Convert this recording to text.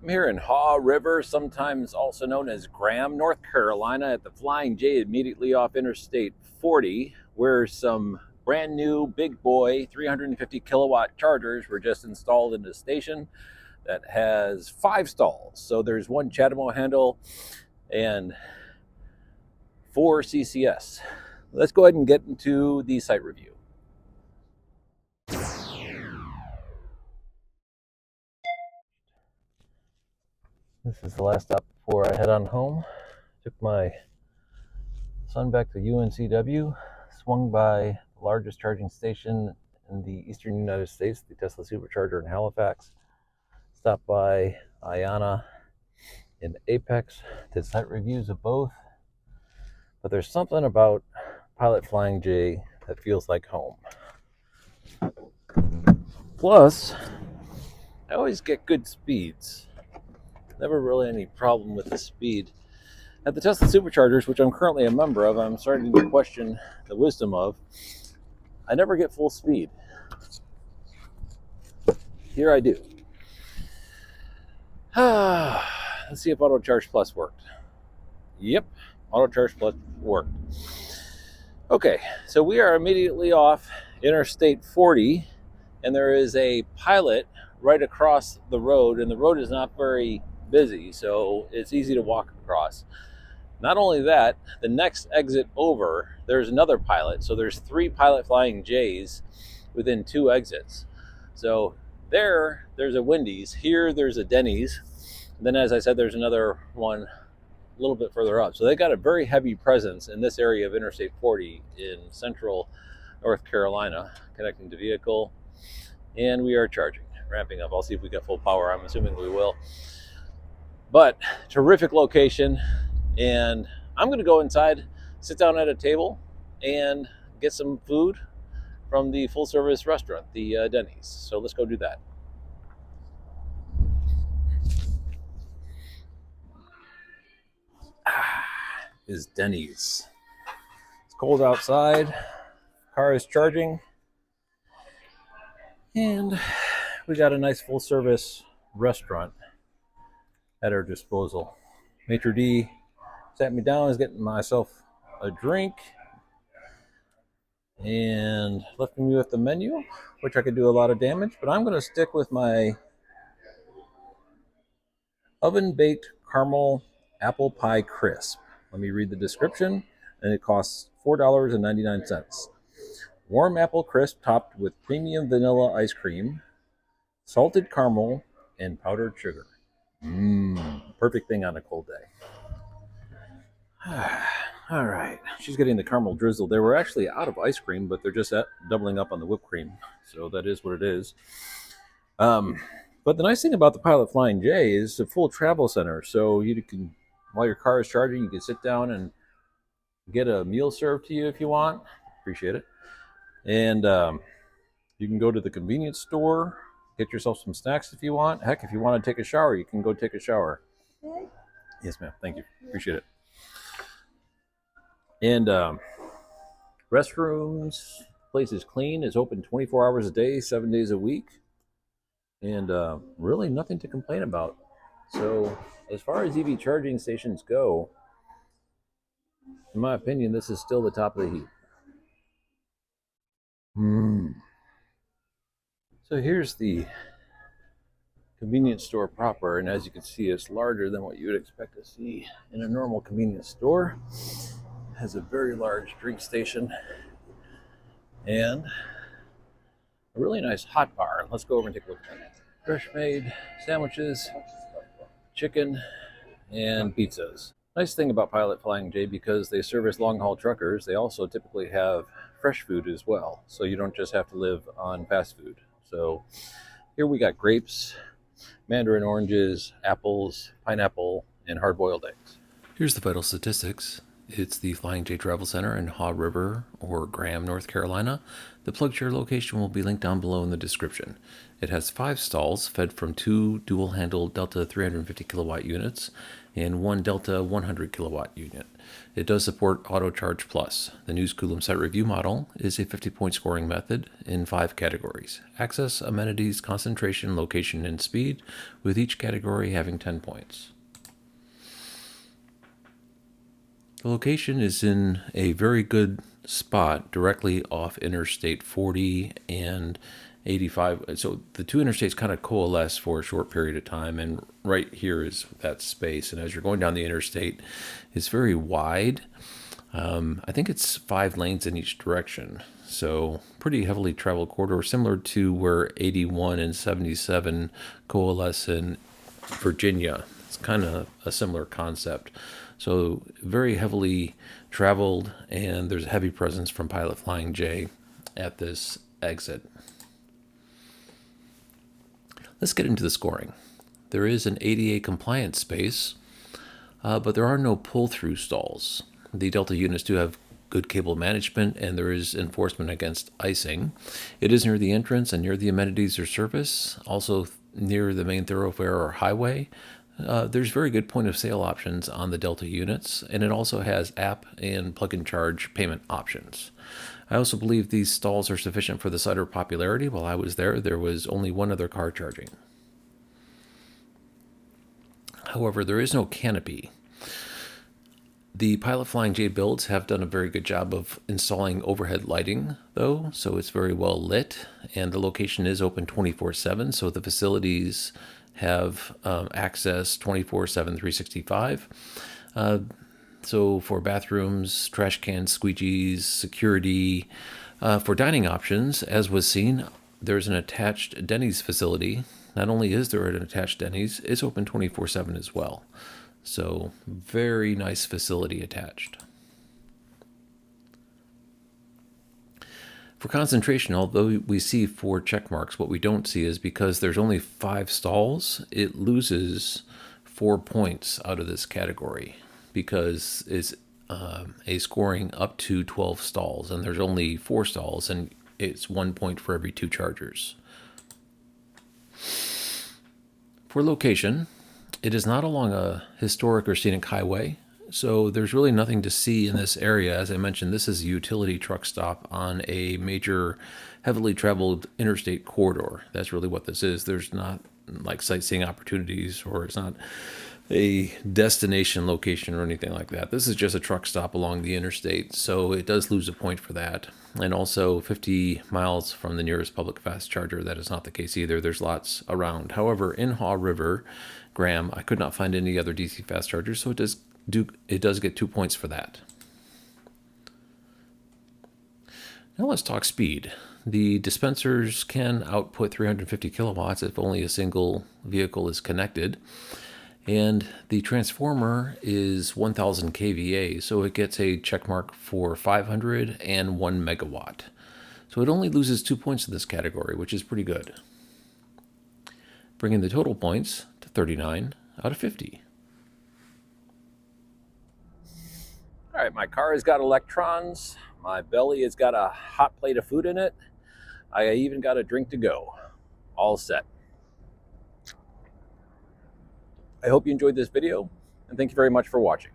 I'm here in Haw River, sometimes also known as Graham, North Carolina, at the Flying J immediately off Interstate 40, where some brand new big boy 350 kilowatt chargers were just installed in the station that has 5 stalls. So there's one CHAdeMO handle and 4 CCS. Let's go ahead and get into the site review. This is the last stop before I head on home. Took my son back to UNCW, swung by the largest charging station in the eastern United States, the Tesla Supercharger in Halifax, stopped by Iona in Apex, did site reviews of both. But there's something about Pilot Flying J that feels like home. Plus, I always get good speeds. Never really any problem with the speed. At the Tesla Superchargers, which I'm currently a member of, I'm starting to question the wisdom of, I never get full speed. Here I do. Let's see if Auto Charge Plus worked. Yep, Auto Charge Plus worked. Okay, so we are immediately off Interstate 40, and there is a Pilot right across the road, and the road is not very busy, so it's easy to walk across. Not only that, the next exit over, there's another Pilot. So there's 3 Pilot Flying J's within 2 exits. So there's a Wendy's. Here, there's a Dennys. And then, as I said, there's another one a little bit further up. So they got a very heavy presence in this area of Interstate 40 in central North Carolina, connecting to vehicle. And we are charging, ramping up. I'll see if we get full power. I'm assuming we will. But terrific location. And I'm going to go inside, sit down at a table, and get some food from the full-service restaurant, the Dennys. So let's go do that. Is Dennys. It's cold outside. Car is charging. And we got a nice full-service restaurant at our disposal. Maitre d' sat me down, is getting myself a drink, and left me with the menu, which I could do a lot of damage, but I'm going to stick with my oven-baked caramel apple pie crisp. Let me read the description, and it costs $4.99. Warm apple crisp topped with premium vanilla ice cream, salted caramel, and powdered sugar. Perfect thing on a cold day. All right, she's getting the caramel drizzle. They were actually out of ice cream, but they're just doubling up on the whipped cream. So that is what it is. But the nice thing about the Pilot Flying J is it's a full travel center. So you can, while your car is charging, you can sit down and get a meal served to you if you want. Appreciate it. And you can go to the convenience store, get yourself some snacks if you want. Heck, if you want to take a shower, you can go take a shower. Yes, ma'am. Thank you. Appreciate it. And restrooms, place is clean, is open 24 hours a day, 7 days a week, and really nothing to complain about. So as far as EV charging stations go, in my opinion, this is still the top of the heap. So here's the convenience store proper, and as you can see, it's larger than what you would expect to see in a normal convenience store. Has a very large drink station and a really nice hot bar. Let's go over and take a look at it. Fresh made sandwiches, chicken, and pizzas. Nice thing about Pilot Flying J, because they service long haul truckers, they also typically have fresh food as well. So you don't just have to live on fast food. So here we got grapes, mandarin oranges, apples, pineapple, and hard boiled eggs. Here's the vital statistics. It's the Flying J Travel Center in Haw River, or Graham, North Carolina. The plug share location will be linked down below in the description. It has 5 stalls fed from 2 dual-handled Delta 350 kilowatt units and 1 Delta 100 kilowatt unit. It does support Auto Charge Plus. The News Coulomb Site Review model is a 50-point scoring method in 5 categories: access, amenities, concentration, location, and speed, with each category having 10 points. The location is in a very good spot directly off Interstate 40 and 85. So the two interstates kind of coalesce for a short period of time, and right here is that space. And as you're going down the interstate, it's very wide. I think it's 5 lanes in each direction. So pretty heavily traveled corridor, similar to where 81 and 77 coalesce in Virginia. It's kind of a similar concept. So very heavily traveled, and there's a heavy presence from Pilot Flying J at this exit. Let's get into the scoring. There is an ADA compliant space, but there are no pull-through stalls. The Delta units do have good cable management, and there is enforcement against icing. It is near the entrance and near the amenities or service, also near the main thoroughfare or highway. There's very good point of sale options on the Delta units, and it also has app and plug-and charge payment options. I also believe these stalls are sufficient for the cider popularity. While I was there was only one other car charging. However, there is no canopy. The Pilot Flying J builds have done a very good job of installing overhead lighting, though, so it's very well lit, and the location is open 24/7, so the facilities have access 24/7, 365. So for bathrooms, trash cans, squeegees, security, for dining options, as was seen, there's an attached Dennys facility. Not only is there an attached Dennys, it's open 24/7 as well. So very nice facility attached. For concentration, although we see 4 check marks, what we don't see is because there's only 5 stalls, it loses 4 points out of this category because it's a scoring up to 12 stalls, and there's only 4 stalls, and it's 1 point for every 2 chargers. For location, it is not along a historic or scenic highway, so there's really nothing to see in this area. As I mentioned, this is a utility truck stop on a major, heavily traveled interstate corridor. That's really what this is. There's not like sightseeing opportunities, or it's not a destination location or anything like that. This is just a truck stop along the interstate, so it does lose a point for that. And also 50 miles from the nearest public fast charger, that is not the case either. There's lots around. However, in Haw River, Graham, I could not find any other DC fast chargers, so it does get 2 points for that. Now let's talk speed. The dispensers can output 350 kilowatts if only a single vehicle is connected. And the transformer is 1000 kVA, so it gets a check mark for 501 megawatt. So it only loses 2 points in this category, which is pretty good, bringing the total points to 39 out of 50. All right, my car has got electrons. My belly has got a hot plate of food in it. I even got a drink to go. All set. I hope you enjoyed this video, and thank you very much for watching.